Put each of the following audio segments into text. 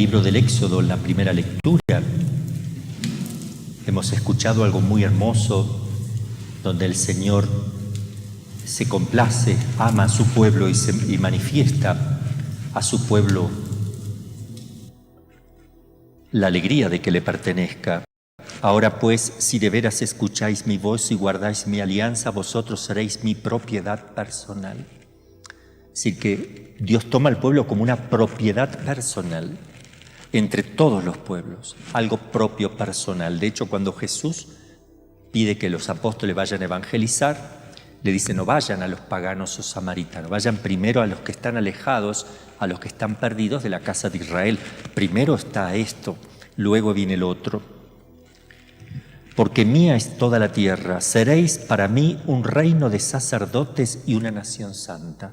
libro del Éxodo, en la primera lectura, hemos escuchado algo muy hermoso, donde el Señor se complace, ama a su pueblo y manifiesta a su pueblo la alegría de que le pertenezca. Ahora pues, si de veras escucháis mi voz y guardáis mi alianza, vosotros seréis mi propiedad personal. Es decir, que Dios toma al pueblo como una propiedad personal entre todos los pueblos, algo propio personal. De hecho, cuando Jesús pide que los apóstoles vayan a evangelizar, le dice: no vayan a los paganos o samaritanos, vayan primero a los que están alejados, a los que están perdidos de la casa de Israel. Primero está esto, luego viene el otro. Porque mía es toda la tierra, seréis para mí un reino de sacerdotes y una nación santa.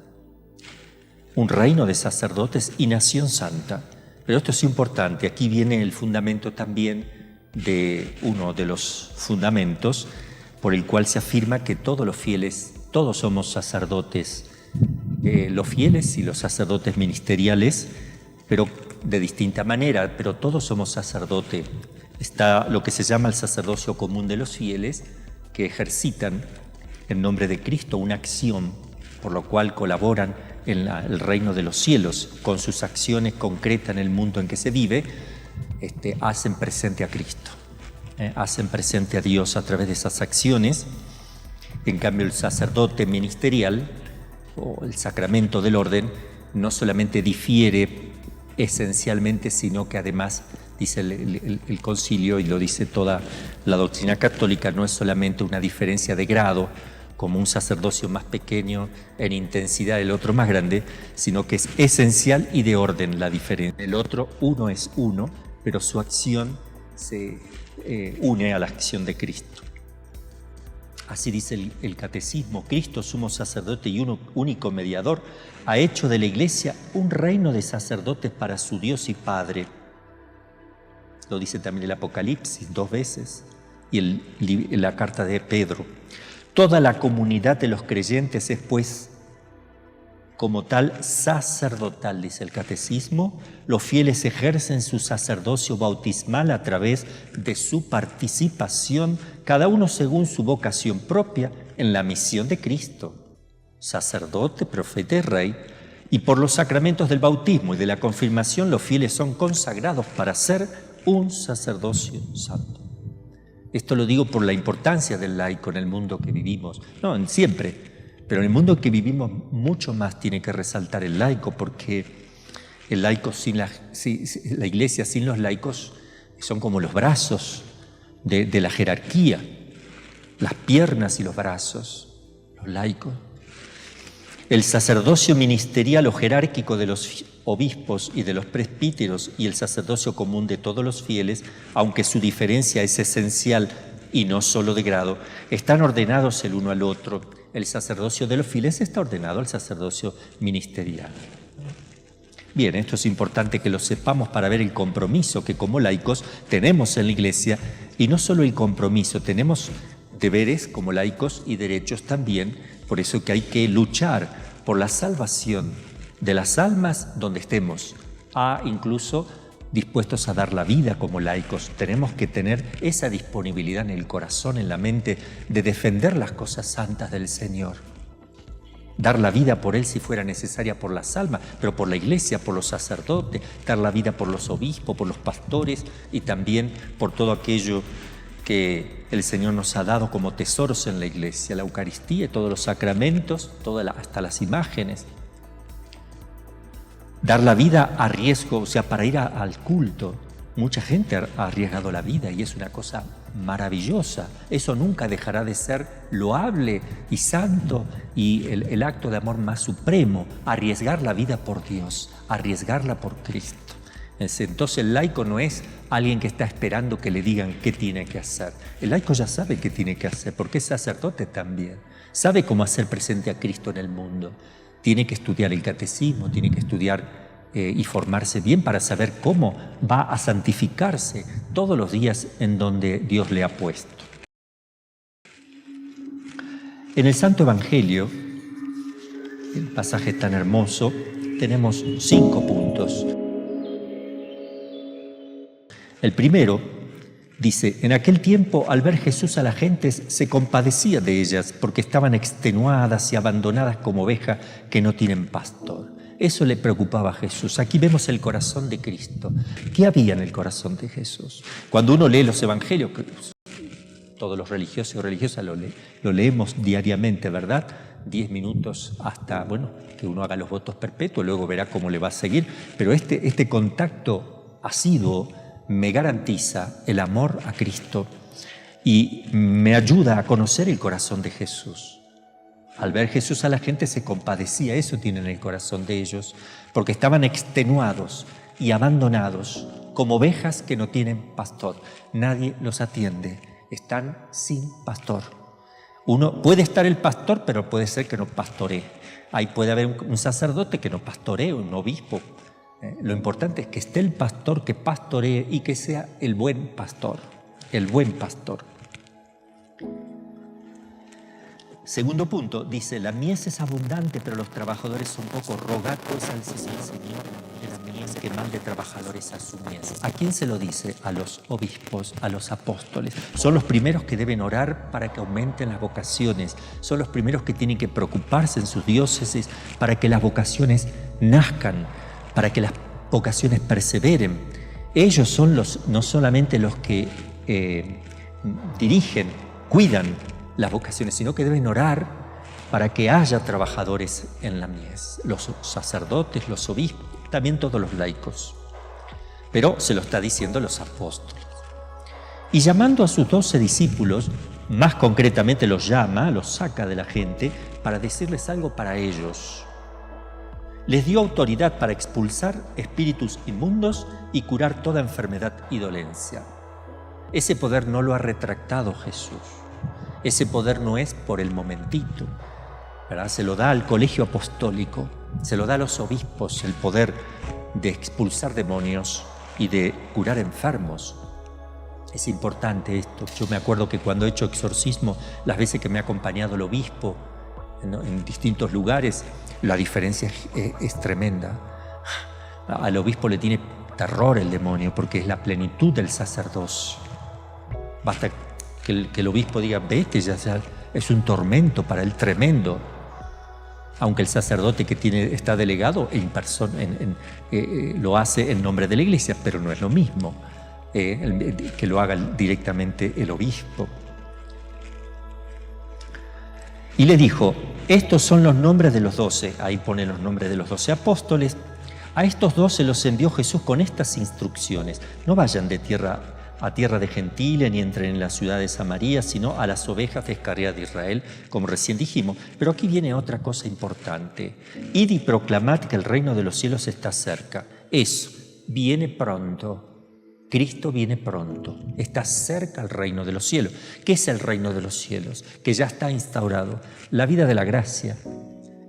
Un reino de sacerdotes y nación santa. Pero esto es importante, aquí viene el fundamento también de uno de los fundamentos por el cual se afirma que todos los fieles, todos somos sacerdotes, los fieles y los sacerdotes ministeriales, pero de distinta manera, pero todos somos sacerdotes. Está lo que se llama el sacerdocio común de los fieles, que ejercitan en nombre de Cristo una acción, por lo cual colaboran en el reino de los cielos, con sus acciones concretas en el mundo en que se vive, hacen presente a Cristo, hacen presente a Dios a través de esas acciones. En cambio, el sacerdote ministerial o el sacramento del orden no solamente difiere esencialmente, sino que además, dice el concilio y lo dice toda la doctrina católica, no es solamente una diferencia de grado, como un sacerdocio más pequeño en intensidad, el otro más grande, sino que es esencial y de orden la diferencia. El otro, uno es uno, pero su acción se une a la acción de Cristo. Así dice el catecismo: Cristo, sumo sacerdote y único mediador, ha hecho de la Iglesia un reino de sacerdotes para su Dios y Padre. Lo dice también el Apocalipsis 2 veces y la carta de Pedro. Toda la comunidad de los creyentes es, pues, como tal, sacerdotal, dice el catecismo. Los fieles ejercen su sacerdocio bautismal a través de su participación, cada uno según su vocación propia, en la misión de Cristo, sacerdote, profeta y rey. Y por los sacramentos del bautismo y de la confirmación, los fieles son consagrados para ser un sacerdocio santo. Esto lo digo por la importancia del laico en el mundo que vivimos, no siempre, pero en el mundo que vivimos mucho más tiene que resaltar el laico, porque el laico la Iglesia sin los laicos son como los brazos de la jerarquía, las piernas y los brazos, los laicos. El sacerdocio ministerial o jerárquico de los obispos y de los presbíteros y el sacerdocio común de todos los fieles, aunque su diferencia es esencial y no solo de grado, están ordenados el uno al otro. El sacerdocio de los fieles está ordenado al sacerdocio ministerial. Bien, esto es importante que lo sepamos para ver el compromiso que como laicos tenemos en la Iglesia, y no solo el compromiso, tenemos deberes como laicos y derechos también. Por eso que hay que luchar por la salvación de las almas donde estemos, incluso dispuestos a dar la vida como laicos. Tenemos que tener esa disponibilidad en el corazón, en la mente, de defender las cosas santas del Señor. Dar la vida por Él si fuera necesaria, por las almas, pero por la Iglesia, por los sacerdotes, dar la vida por los obispos, por los pastores y también por todo aquello que el Señor nos ha dado como tesoros en la Iglesia, la Eucaristía, todos los sacramentos, hasta las imágenes. Dar la vida a riesgo, o sea, para ir al culto. Mucha gente ha arriesgado la vida y es una cosa maravillosa. Eso nunca dejará de ser loable y santo y el acto de amor más supremo, arriesgar la vida por Dios, arriesgarla por Cristo. Entonces el laico no es alguien que está esperando que le digan qué tiene que hacer. El laico ya sabe qué tiene que hacer, porque es sacerdote también. Sabe cómo hacer presente a Cristo en el mundo. Tiene que estudiar el catecismo, tiene que estudiar y formarse bien para saber cómo va a santificarse todos los días en donde Dios le ha puesto. En el Santo Evangelio, el pasaje tan hermoso, tenemos 5 puntos. El primero dice: en aquel tiempo, al ver Jesús a la gente, se compadecía de ellas porque estaban extenuadas y abandonadas como ovejas que no tienen pastor. Eso le preocupaba a Jesús. Aquí vemos el corazón de Cristo. ¿Qué había en el corazón de Jesús? Cuando uno lee los evangelios, que todos los religiosos y religiosas lo leemos diariamente, ¿verdad? 10 minutos hasta, que uno haga los votos perpetuos, luego verá cómo le va a seguir. Pero este contacto asiduo me garantiza el amor a Cristo y me ayuda a conocer el corazón de Jesús. Al ver Jesús a la gente se compadecía, eso tiene en el corazón de ellos, porque estaban extenuados y abandonados, como ovejas que no tienen pastor. Nadie los atiende, están sin pastor. Uno puede estar el pastor, pero puede ser que no pastoree. Ahí puede haber un sacerdote que no pastoree, un obispo. Lo importante es que esté el pastor que pastoree y que sea el buen pastor, el buen pastor. Segundo punto, dice: la mies es abundante, pero los trabajadores son pocos. Rogad pues al Señor de la mies que mande trabajadores a su mies. ¿A quién se lo dice? A los obispos, a los apóstoles. Son los primeros que deben orar para que aumenten las vocaciones. Son los primeros que tienen que preocuparse en sus diócesis para que las vocaciones nazcan, para que las vocaciones perseveren. Ellos son no solamente los que dirigen, cuidan las vocaciones, sino que deben orar para que haya trabajadores en la mies, los sacerdotes, los obispos, también todos los laicos. Pero se lo está diciendo los apóstoles. Y llamando a sus 12 discípulos, más concretamente los llama, los saca de la gente para decirles algo para ellos. Les dio autoridad para expulsar espíritus inmundos y curar toda enfermedad y dolencia. Ese poder no lo ha retractado Jesús. Ese poder no es por el momentito, ¿verdad? Se lo da al colegio apostólico, se lo da a los obispos el poder de expulsar demonios y de curar enfermos. Es importante esto. Yo me acuerdo que cuando he hecho exorcismo, las veces que me ha acompañado el obispo en distintos lugares, la diferencia es tremenda. Al obispo le tiene terror el demonio porque es la plenitud del sacerdocio. Basta que el obispo diga: ve que ya es un tormento para él tremendo. Aunque el sacerdote que está delegado lo hace en nombre de la iglesia, pero no es lo mismo que lo haga directamente el obispo. Y le dijo: estos son los nombres de los 12, ahí pone los nombres de los 12 apóstoles. A estos 12 los envió Jesús con estas instrucciones: no vayan a tierra de gentiles, ni entren en la ciudad de Samaria, sino a las ovejas descarriadas de Israel, como recién dijimos. Pero aquí viene otra cosa importante: id y proclamad que el reino de los cielos está cerca. Eso, viene pronto. Cristo viene pronto, está cerca el reino de los cielos. ¿Qué es el reino de los cielos? Que ya está instaurado. La vida de la gracia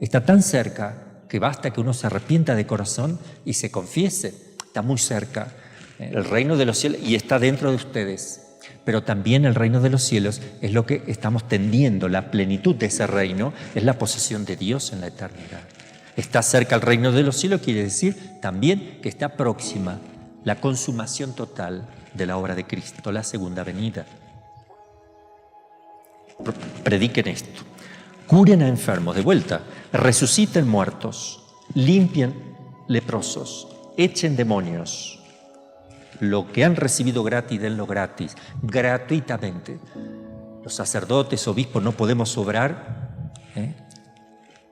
está tan cerca que basta que uno se arrepienta de corazón y se confiese. Está muy cerca el reino de los cielos y está dentro de ustedes. Pero también el reino de los cielos es lo que estamos tendiendo. La plenitud de ese reino es la posesión de Dios en la eternidad. Está cerca el reino de los cielos quiere decir también que está próxima la consumación total de la obra de Cristo, la segunda venida. Prediquen esto. Curen a enfermos, de vuelta. Resuciten muertos. Limpien leprosos. Echen demonios. Lo que han recibido gratis, denlo gratis. Gratuitamente. Los sacerdotes, obispos, no podemos obrar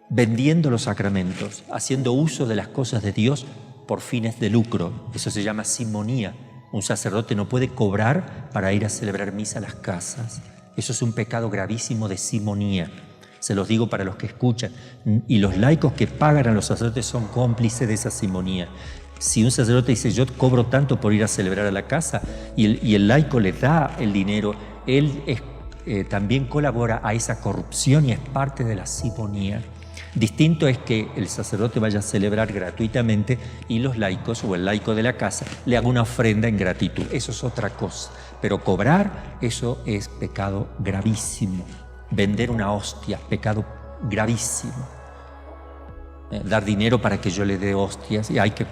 vendiendo los sacramentos, haciendo uso de las cosas de Dios por fines de lucro. Eso se llama simonía. Un sacerdote no puede cobrar para ir a celebrar misa a las casas. Eso es un pecado gravísimo de simonía. Se los digo para los que escuchan. Y los laicos que pagan a los sacerdotes son cómplices de esa simonía. Si un sacerdote dice: yo cobro tanto por ir a celebrar a la casa, y el laico le da el dinero, él también colabora a esa corrupción y es parte de la simonía. Distinto es que el sacerdote vaya a celebrar gratuitamente y los laicos o el laico de la casa le haga una ofrenda en gratitud. Eso es otra cosa. Pero cobrar, eso es pecado gravísimo. Vender una hostia, pecado gravísimo. dar dinero para que yo le dé hostias. Y hay que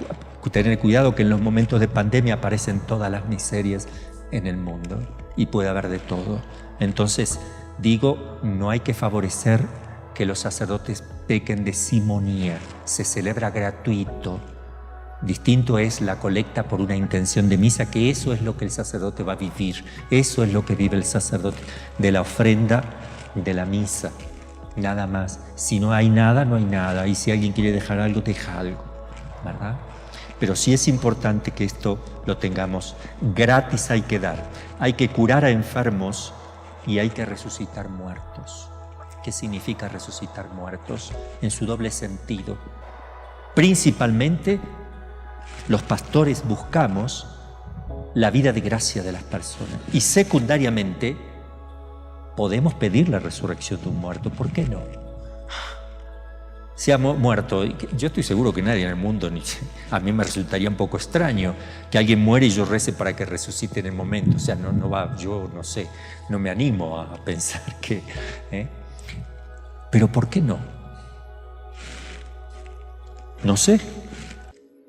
tener cuidado que en los momentos de pandemia aparecen todas las miserias en el mundo y puede haber de todo. Entonces, digo, no hay que favorecer que los sacerdotes pequen de simonía. Se celebra gratuito. Distinto es la colecta por una intención de misa, que eso es lo que el sacerdote va a vivir. Eso es lo que vive el sacerdote, de la ofrenda de la misa. Nada más. Si no hay nada, no hay nada. Y si alguien quiere dejar algo, deja algo, ¿verdad? Pero sí es importante que esto lo tengamos gratis. Hay que dar. Hay que curar a enfermos y hay que resucitar muertos. ¿Qué significa resucitar muertos? En su doble sentido. Principalmente, los pastores buscamos la vida de gracia de las personas. Y secundariamente, podemos pedir la resurrección de un muerto. ¿Por qué no? Se ha muerto. Yo estoy seguro que nadie en el mundo, a mí me resultaría un poco extraño que alguien muere y yo rece para que resucite en el momento. O sea, no va, yo no sé, no me animo a pensar que... Pero ¿por qué no? No sé.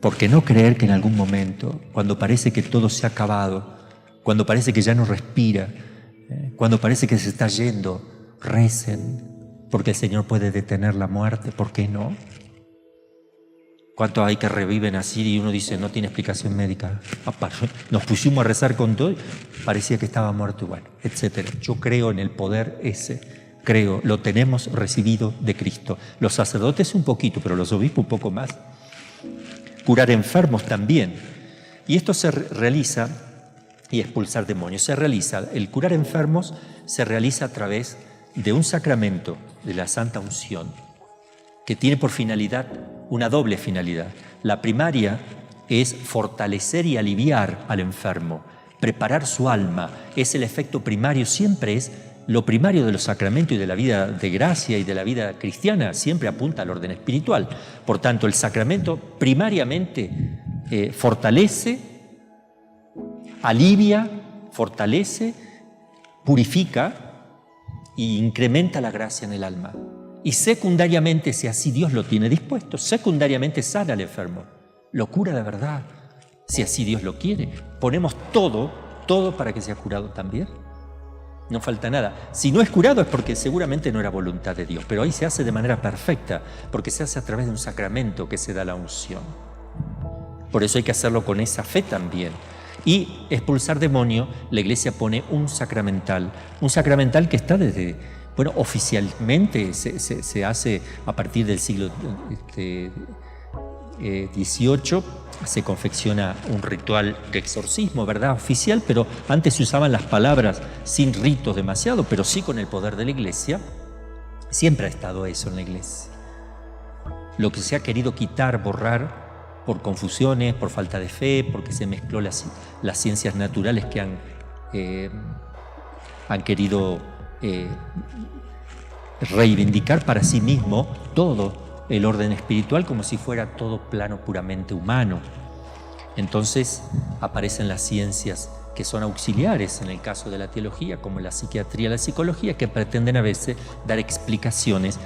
¿Por qué no creer que en algún momento, cuando parece que todo se ha acabado, cuando parece que ya no respira, cuando parece que se está yendo, recen, porque el Señor puede detener la muerte? ¿Por qué no? ¿Cuántos hay que reviven así y uno dice, no tiene explicación médica? Nos pusimos a rezar con todo, parecía que estaba muerto igual, etc. Yo creo en el poder ese, creo, lo tenemos recibido de Cristo. Los sacerdotes un poquito, pero los obispos un poco más. Curar enfermos también. Y esto se realiza, y expulsar demonios, el curar enfermos se realiza a través de un sacramento de la Santa Unción, que tiene por finalidad una doble finalidad. La primaria es fortalecer y aliviar al enfermo, preparar su alma. Es el efecto primario, siempre es lo primario de los sacramentos y de la vida de gracia y de la vida cristiana, siempre apunta al orden espiritual. Por tanto, el sacramento primariamente fortalece, alivia, fortalece, purifica e incrementa la gracia en el alma. Y secundariamente, si así Dios lo tiene dispuesto, secundariamente sana al enfermo, lo cura de verdad, si así Dios lo quiere. Ponemos todo para que sea curado también. No falta nada. Si no es curado es porque seguramente no era voluntad de Dios, pero ahí se hace de manera perfecta, porque se hace a través de un sacramento que se da la unción. Por eso hay que hacerlo con esa fe también. Y expulsar demonio, la Iglesia pone un sacramental que está desde, bueno, oficialmente se hace a partir del siglo XVIII, se confecciona un ritual de exorcismo, ¿verdad? Oficial, pero antes se usaban las palabras sin ritos demasiado, pero sí con el poder de la Iglesia. Siempre ha estado eso en la Iglesia. Lo que se ha querido quitar, borrar, por confusiones, por falta de fe, porque se mezcló las ciencias naturales que han querido reivindicar para sí mismo todo el orden espiritual como si fuera todo plano puramente humano. Entonces aparecen las ciencias que son auxiliares en el caso de la teología, como la psiquiatría y la psicología, que pretenden a veces dar explicaciones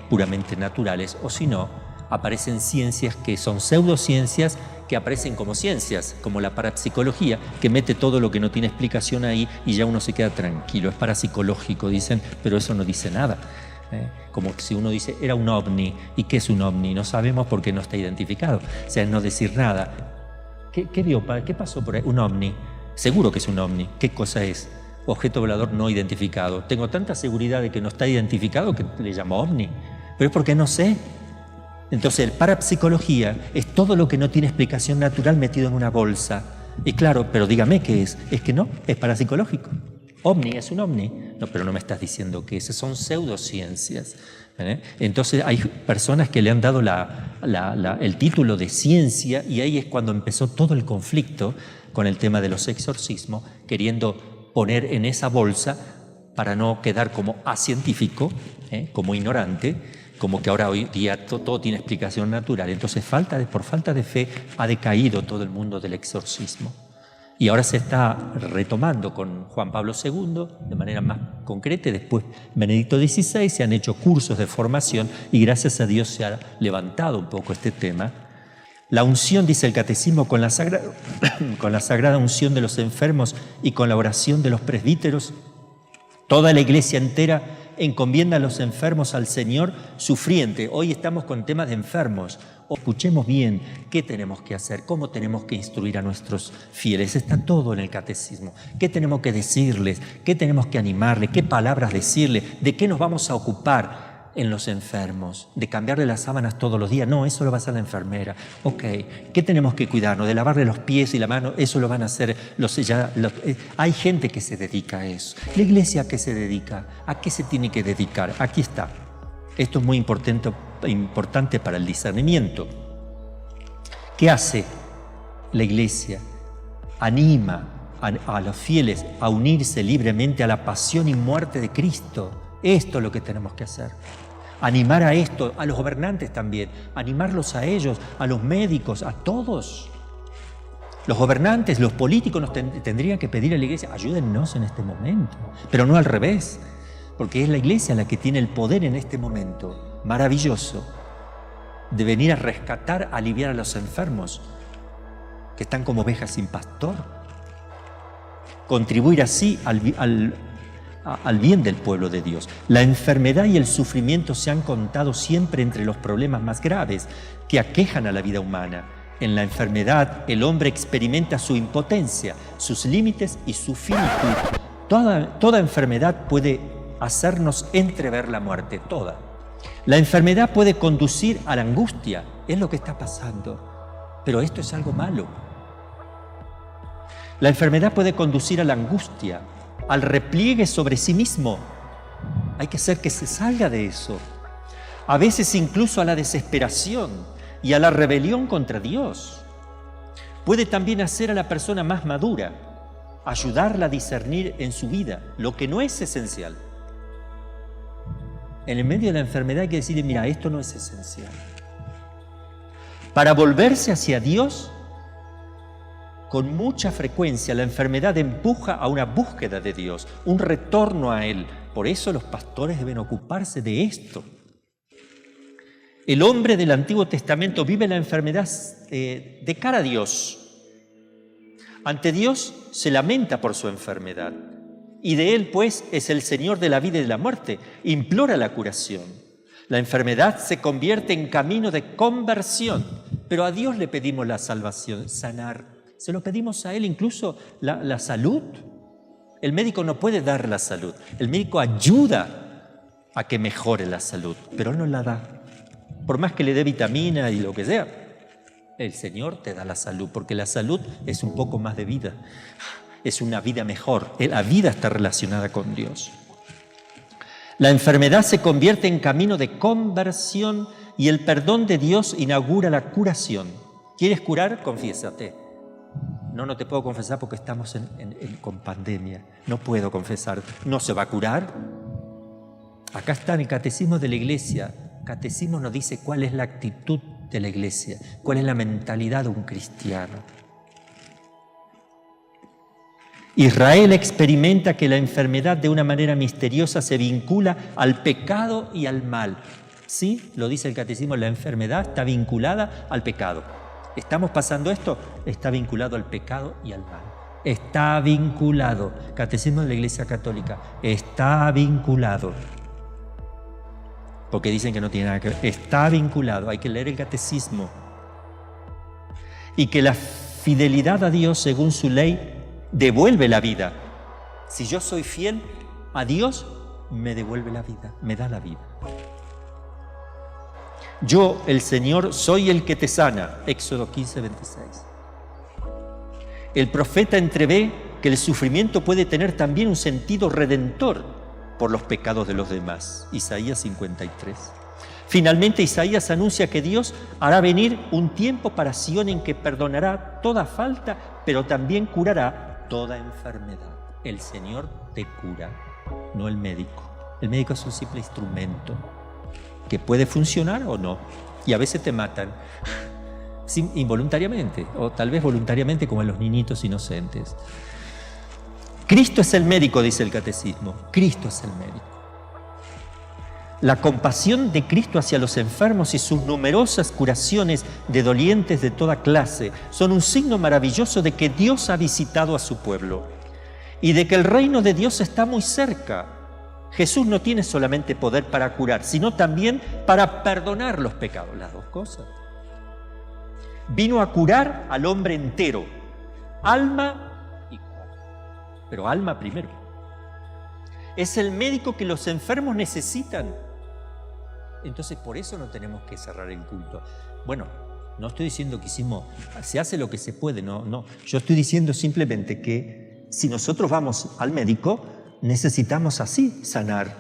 puramente naturales, o si no, aparecen ciencias que son pseudociencias, que aparecen como ciencias, como la parapsicología, que mete todo lo que no tiene explicación ahí y ya uno se queda tranquilo. Es parapsicológico, dicen, pero eso no dice nada. Como si uno dice, era un ovni. ¿Y qué es un ovni? No sabemos porque no está identificado. O sea, no decir nada. ¿Qué vio? ¿Qué pasó por ahí? Un ovni. Seguro que es un ovni. ¿Qué cosa es? Objeto volador no identificado. Tengo tanta seguridad de que no está identificado que le llamo ovni. Pero es porque no sé. Entonces, el parapsicología es todo lo que no tiene explicación natural metido en una bolsa. Y claro, pero dígame qué es. Es que no, es parapsicológico. Ovni es un ovni. No, pero no me estás diciendo que esas son pseudociencias. Entonces hay personas que le han dado el título de ciencia, y ahí es cuando empezó todo el conflicto con el tema de los exorcismos, queriendo poner en esa bolsa para no quedar como acientífico, como ignorante, como que ahora hoy día todo tiene explicación natural. Entonces por falta de fe ha decaído todo el mundo del exorcismo. Y ahora se está retomando con Juan Pablo II de manera más concreta, y después Benedicto XVI, se han hecho cursos de formación y gracias a Dios se ha levantado un poco este tema. La unción, dice el Catecismo, con la sagrada unción de los enfermos y con la oración de los presbíteros, toda la Iglesia entera encomienda a los enfermos al Señor sufriente. Hoy estamos con temas de enfermos. Escuchemos bien qué tenemos que hacer, cómo tenemos que instruir a nuestros fieles. Está todo en el Catecismo. ¿Qué tenemos que decirles? ¿Qué tenemos que animarles? ¿Qué palabras decirles? ¿De qué nos vamos a ocupar en los enfermos? ¿De cambiarle las sábanas todos los días? No, eso lo va a hacer la enfermera. Ok, ¿qué tenemos que cuidarnos? ¿De lavarle los pies y la mano? Eso lo van a hacer hay gente que se dedica a eso. ¿La Iglesia a qué se dedica? ¿A qué se tiene que dedicar? Aquí está. Esto es muy importante para el discernimiento. ¿Qué hace la Iglesia? Anima a los fieles a unirse libremente a la pasión y muerte de Cristo. Esto es lo que tenemos que hacer. Animar a esto, a los gobernantes también, animarlos a ellos, a los médicos, a todos. Los gobernantes, los políticos nos tendrían que pedir a la Iglesia, ayúdennos en este momento, pero no al revés, porque es la Iglesia la que tiene el poder en este momento maravilloso de venir a rescatar, a aliviar a los enfermos que están como ovejas sin pastor, contribuir así al bien del pueblo de Dios. La enfermedad y el sufrimiento se han contado siempre entre los problemas más graves que aquejan a la vida humana. En la enfermedad, el hombre experimenta su impotencia, sus límites y su finitud. Toda enfermedad puede hacernos entrever la muerte, toda. La enfermedad puede conducir a la angustia, es lo que está pasando, pero esto es algo malo. La enfermedad puede conducir a la angustia, al repliegue sobre sí mismo. Hay que hacer que se salga de eso. A veces incluso a la desesperación y a la rebelión contra Dios. Puede también hacer a la persona más madura, ayudarla a discernir en su vida lo que no es esencial. En el medio de la enfermedad hay que decirle, mira, esto no es esencial. Para volverse hacia Dios, con mucha frecuencia la enfermedad empuja a una búsqueda de Dios, un retorno a Él. Por eso los pastores deben ocuparse de esto. El hombre del Antiguo Testamento vive la enfermedad de cara a Dios. Ante Dios se lamenta por su enfermedad. Y de Él, pues, es el Señor de la vida y de la muerte. Implora la curación. La enfermedad se convierte en camino de conversión. Pero a Dios le pedimos la salvación, sanar. Se lo pedimos a Él, incluso la salud. El médico no puede dar la salud. El médico ayuda a que mejore la salud, pero no la da. Por más que le dé vitamina y lo que sea, el Señor te da la salud, porque la salud es un poco más de vida. Es una vida mejor. La vida está relacionada con Dios. La enfermedad se convierte en camino de conversión y el perdón de Dios inaugura la curación. ¿Quieres curar? Confiésate. No te puedo confesar porque estamos con pandemia. No puedo confesar. ¿No se va a curar? Acá está en el Catecismo de la Iglesia. El Catecismo nos dice cuál es la actitud de la Iglesia, cuál es la mentalidad de un cristiano. Israel experimenta que la enfermedad de una manera misteriosa se vincula al pecado y al mal. Sí, lo dice el Catecismo, la enfermedad está vinculada al pecado. ¿Estamos pasando esto? Está vinculado al pecado y al mal. Está vinculado. Catecismo de la Iglesia Católica. Está vinculado. Porque dicen que no tiene nada que ver. Está vinculado. Hay que leer el Catecismo. Y que la fidelidad a Dios, según su ley, devuelve la vida. Si yo soy fiel a Dios, me devuelve la vida, me da la vida. Yo, el Señor, soy el que te sana. Éxodo 15, 26. El profeta entrevé que el sufrimiento puede tener también un sentido redentor por los pecados de los demás. Isaías 53. Finalmente, Isaías anuncia que Dios hará venir un tiempo para Sión en que perdonará toda falta, pero también curará toda enfermedad. El Señor te cura, no el médico. El médico es un simple instrumento que puede funcionar o no, y a veces te matan. involuntariamente, o tal vez voluntariamente como a los niñitos inocentes. Cristo es el médico, dice el catecismo. Cristo es el médico. La compasión de Cristo hacia los enfermos y sus numerosas curaciones de dolientes de toda clase son un signo maravilloso de que Dios ha visitado a su pueblo y de que el reino de Dios está muy cerca. Jesús no tiene solamente poder para curar, sino también para perdonar los pecados, las dos cosas. Vino a curar al hombre entero, alma y cuerpo, pero alma primero. Es el médico que los enfermos necesitan. Entonces, por eso no tenemos que cerrar el culto. Bueno, no estoy diciendo que se hace lo que se puede, no. Yo estoy diciendo simplemente que si nosotros vamos al médico, necesitamos así sanar.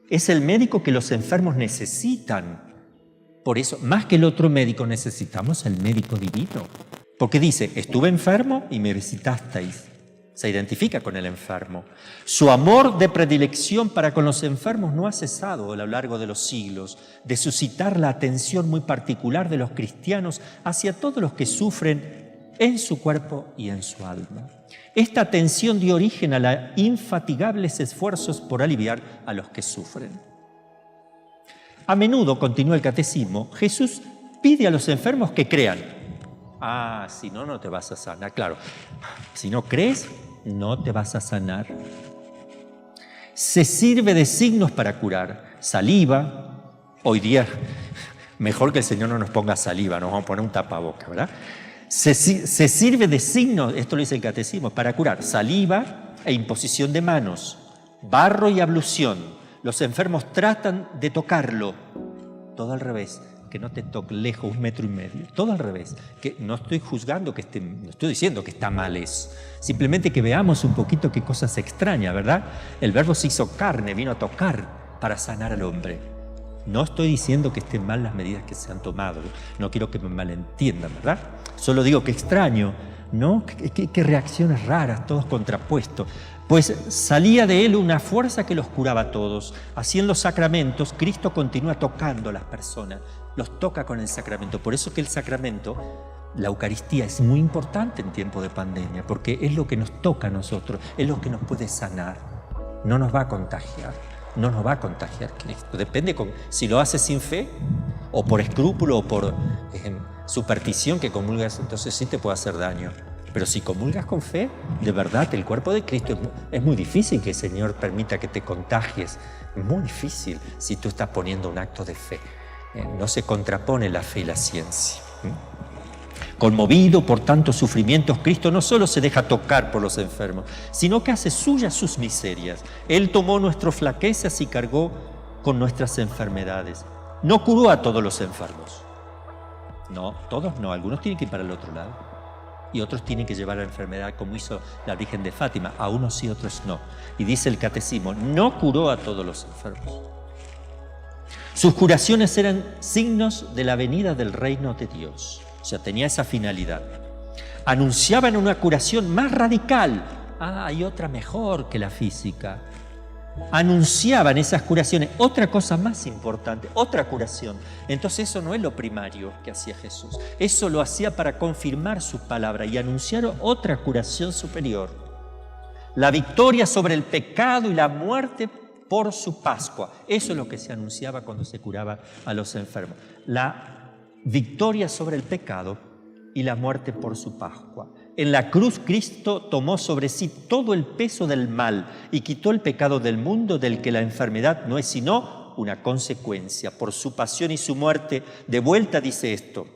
Es el médico que los enfermos necesitan. Por eso, más que el otro médico, necesitamos el médico divino. Porque dice, estuve enfermo y me visitasteis. Se identifica con el enfermo. Su amor de predilección para con los enfermos no ha cesado a lo largo de los siglos de suscitar la atención muy particular de los cristianos hacia todos los que sufren en su cuerpo y en su alma. Esta atención dio origen a los infatigables esfuerzos por aliviar a los que sufren. A menudo, continúa el catecismo, Jesús pide a los enfermos que crean. Si no, no te vas a sanar. Claro, si no crees, no te vas a sanar. Se sirve de signos para curar. Saliva. Hoy día, mejor que el Señor no nos ponga saliva, nos vamos a poner un tapaboca, ¿verdad? Se sirve de signos, esto lo dice el catecismo, para curar. Saliva e imposición de manos, barro y ablución. Los enfermos tratan de tocarlo. Todo al revés. Que no te toque lejos, 1,5 metros. Todo al revés. Que no estoy juzgando que esté, no estoy diciendo que está mal eso. Simplemente que veamos un poquito qué cosa se extraña, ¿verdad? El Verbo se hizo carne, vino a tocar para sanar al hombre. No estoy diciendo que estén mal las medidas que se han tomado. No quiero que me malentiendan, ¿verdad? Solo digo que extraño, ¿no? Qué reacciones raras, todos contrapuestos. Pues salía de él una fuerza que los curaba a todos. Así en los sacramentos, Cristo continúa tocando a las personas, los toca con el sacramento. Por eso que el sacramento, la Eucaristía, es muy importante en tiempo de pandemia, porque es lo que nos toca a nosotros, es lo que nos puede sanar. No nos va a contagiar, no nos va a contagiar Cristo. Depende si lo haces sin fe, o por escrúpulo, o por superstición que comulgas, entonces sí te puede hacer daño. Pero si comulgas con fe, de verdad, el cuerpo de Cristo es muy difícil que el Señor permita que te contagies. Es muy difícil si tú estás poniendo un acto de fe. No se contrapone la fe y la ciencia. Conmovido por tantos sufrimientos, Cristo no solo se deja tocar por los enfermos, sino que hace suyas sus miserias. Él tomó nuestras flaquezas y cargó con nuestras enfermedades. No curó a todos los enfermos. No, todos no. Algunos tienen que ir para el otro lado. Y otros tienen que llevar la enfermedad como hizo la Virgen de Fátima. A unos sí, otros no. Y dice el catecismo, no curó a todos los enfermos. Sus curaciones eran signos de la venida del reino de Dios. O sea, tenía esa finalidad. Anunciaban una curación más radical. Hay otra mejor que la física. Anunciaban esas curaciones, otra cosa más importante, otra curación. Entonces eso no es lo primario que hacía Jesús. Eso lo hacía para confirmar su palabra y anunciar otra curación superior. La victoria sobre el pecado y la muerte por su Pascua. Eso es lo que se anunciaba cuando se curaba a los enfermos. La victoria sobre el pecado y la muerte por su Pascua. En la cruz Cristo tomó sobre sí todo el peso del mal y quitó el pecado del mundo, del que la enfermedad no es sino una consecuencia. Por su pasión y su muerte, de vuelta dice esto.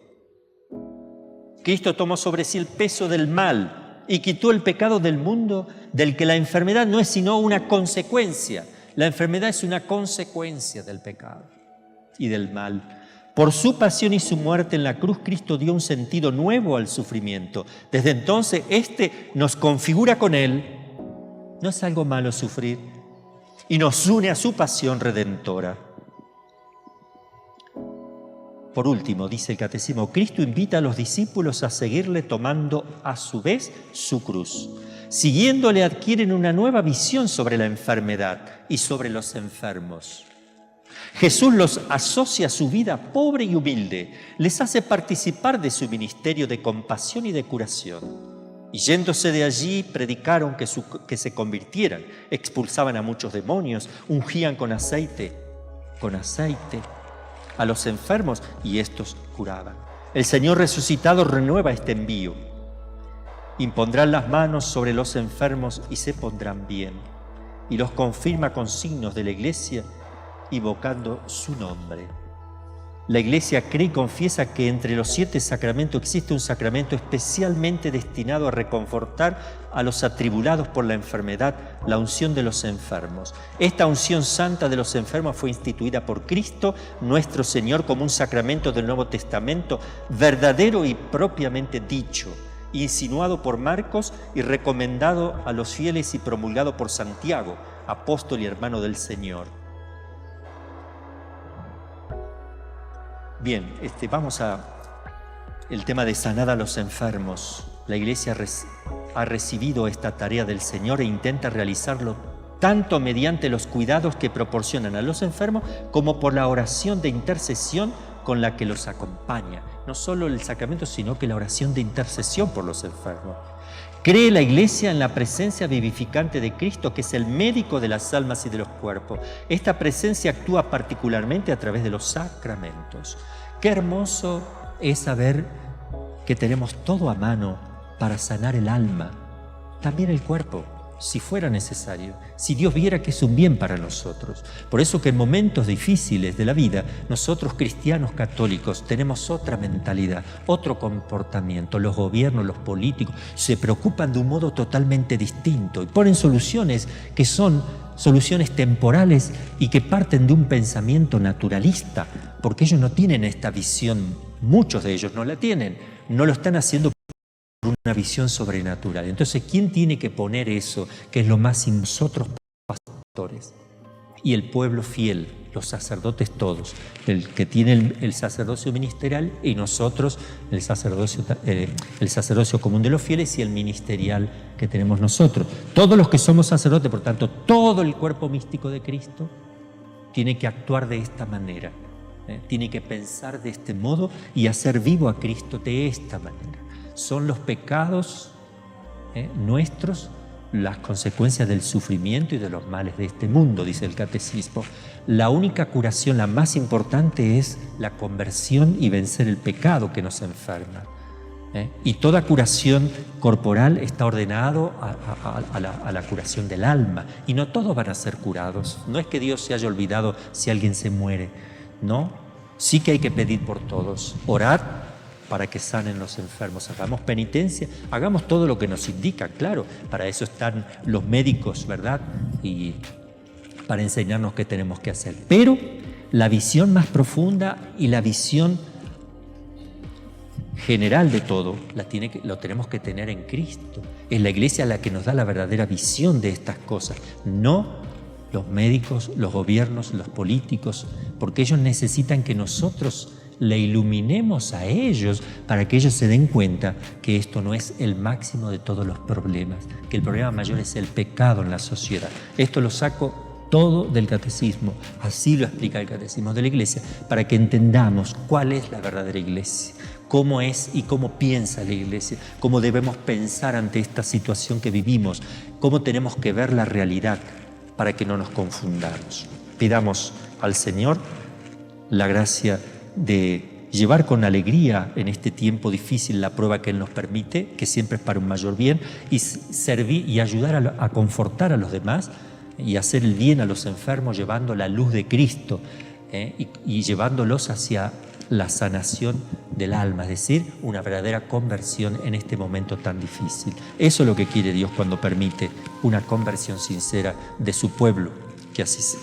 Cristo tomó sobre sí el peso del mal y quitó el pecado del mundo, del que la enfermedad no es sino una consecuencia. La enfermedad es una consecuencia del pecado y del mal. Por su pasión y su muerte en la cruz, Cristo dio un sentido nuevo al sufrimiento. Desde entonces, nos configura con Él. No es algo malo sufrir. Y nos une a su pasión redentora. Por último, dice el catecismo, Cristo invita a los discípulos a seguirle tomando a su vez su cruz. Siguiéndole adquieren una nueva visión sobre la enfermedad y sobre los enfermos. Jesús los asocia a su vida pobre y humilde, les hace participar de su ministerio de compasión y de curación. Y yéndose de allí, predicaron que se convirtieran, expulsaban a muchos demonios, ungían con aceite a los enfermos y estos curaban. El Señor resucitado renueva este envío. Impondrán las manos sobre los enfermos y se pondrán bien. Y los confirma con signos de la Iglesia, invocando su nombre. La Iglesia cree y confiesa que entre los 7 sacramentos existe un sacramento especialmente destinado a reconfortar a los atribulados por la enfermedad, la unción de los enfermos. Esta unción santa de los enfermos fue instituida por Cristo, nuestro Señor, como un sacramento del Nuevo Testamento, verdadero y propiamente dicho, insinuado por Marcos y recomendado a los fieles y promulgado por Santiago, apóstol y hermano del Señor. Bien, vamos el tema de sanar a los enfermos. La Iglesia ha recibido esta tarea del Señor e intenta realizarlo tanto mediante los cuidados que proporcionan a los enfermos como por la oración de intercesión con la que los acompaña. No solo el sacramento, sino que la oración de intercesión por los enfermos. Cree la Iglesia en la presencia vivificante de Cristo, que es el médico de las almas y de los cuerpos. Esta presencia actúa particularmente a través de los sacramentos. Qué hermoso es saber que tenemos todo a mano para sanar el alma, también el cuerpo, si fuera necesario, si Dios viera que es un bien para nosotros. Por eso que en momentos difíciles de la vida, nosotros cristianos católicos tenemos otra mentalidad, otro comportamiento. Los gobiernos, los políticos se preocupan de un modo totalmente distinto y ponen soluciones que son soluciones temporales y que parten de un pensamiento naturalista, porque ellos no tienen esta visión, muchos de ellos no la tienen, no lo están haciendo una visión sobrenatural. Entonces, ¿quién tiene que poner eso? Que es lo más nosotros, pastores y el pueblo fiel, los sacerdotes todos, el que tiene el sacerdocio ministerial y nosotros el sacerdocio común de los fieles y el ministerial que tenemos nosotros. Todos los que somos sacerdotes, por tanto, todo el cuerpo místico de Cristo tiene que actuar de esta manera, tiene que pensar de este modo y hacer vivo a Cristo de esta manera. Son los pecados nuestros las consecuencias del sufrimiento y de los males de este mundo, dice el Catecismo. La única curación, la más importante, es la conversión y vencer el pecado que nos enferma. Y toda curación corporal está ordenado a la curación del alma. Y no todos van a ser curados. No es que Dios se haya olvidado si alguien se muere. No, sí que hay que pedir por todos. Orar para que sanen los enfermos, hagamos penitencia, hagamos todo lo que nos indica, claro, para eso están los médicos, ¿verdad? Y para enseñarnos qué tenemos que hacer. Pero la visión más profunda y la visión general de todo, lo tenemos que tener en Cristo. Es la Iglesia la que nos da la verdadera visión de estas cosas, no los médicos, los gobiernos, los políticos, porque ellos necesitan que nosotros le iluminemos a ellos para que ellos se den cuenta que esto no es el máximo de todos los problemas, que el problema mayor es el pecado en la sociedad. Esto lo saco todo del Catecismo, así lo explica el Catecismo de la Iglesia, para que entendamos cuál es la verdadera Iglesia, cómo es y cómo piensa la Iglesia, cómo debemos pensar ante esta situación que vivimos, cómo tenemos que ver la realidad para que no nos confundamos. Pidamos al Señor la gracia de llevar con alegría en este tiempo difícil la prueba que Él nos permite, que siempre es para un mayor bien, y servir y ayudar a confortar a los demás y hacer el bien a los enfermos llevando la luz de Cristo y llevándolos hacia la sanación del alma, es decir, una verdadera conversión en este momento tan difícil. Eso es lo que quiere Dios cuando permite una conversión sincera de su pueblo, que así sea.